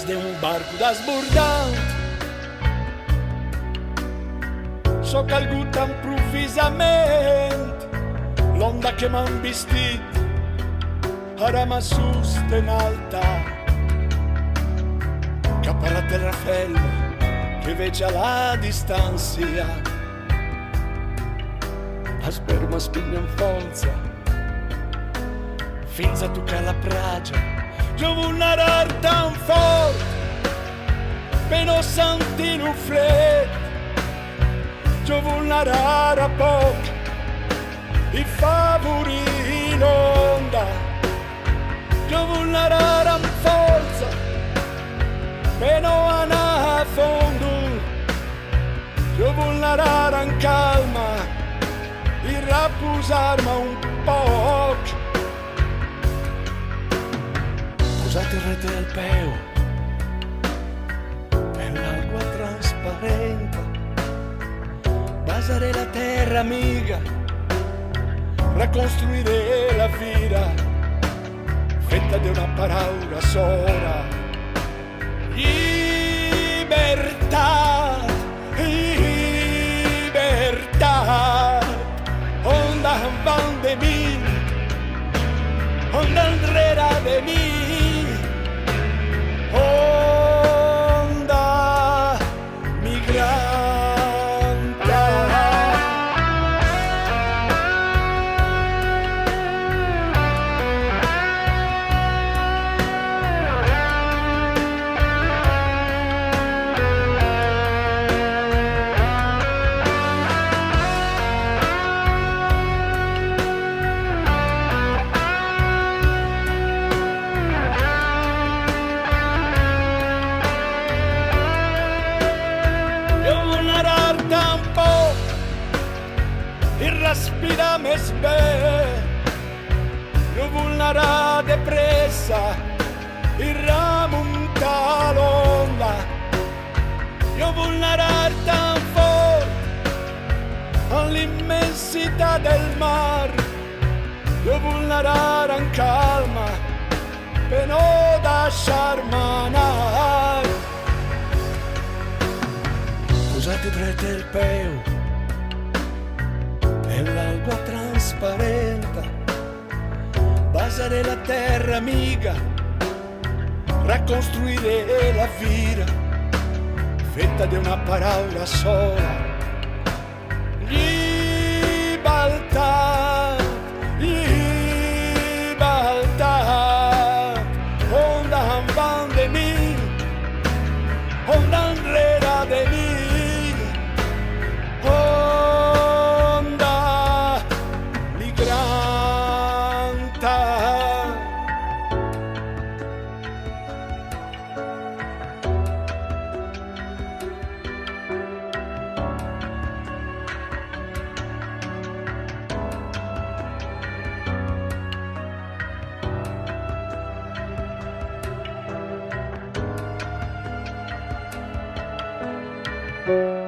ondas de un barco desbordant. So calgut improvvisament l'onda che m'han vestit ara m'assusta in alta cap a la terraferma che veig a la distància. Es veu m'espigna amb força fins a tocar la platja. Jo vull nedar tan fort per no sentir un fred. Jo vull nedar a poc i favorir l'onda. Jo vull nedar amb força per no anar a fondo. Jo vull nedar en calma i reposar-me un poc. Posate rete al peu per l'acqua trasparente. Basare la terra amiga, ricostruire la vita fatta di una parola sola. Libertà, libertà. Onda van de mí, onda enrere de mí. Onda migrante. I respira més bé. Jo vull nedar de pressa i remuntar l'onda. Jo vull nedar tan fort en l'immensitat del mar. Jo vull nedar en calma per no deixar-me anar. Posate dret el peu l'acqua trasparente, basare la terra amiga, ricostruire la vita fatta di una parola sola. Libertà, libertà. Onda van de mí, onda enrere de mí. Thank you.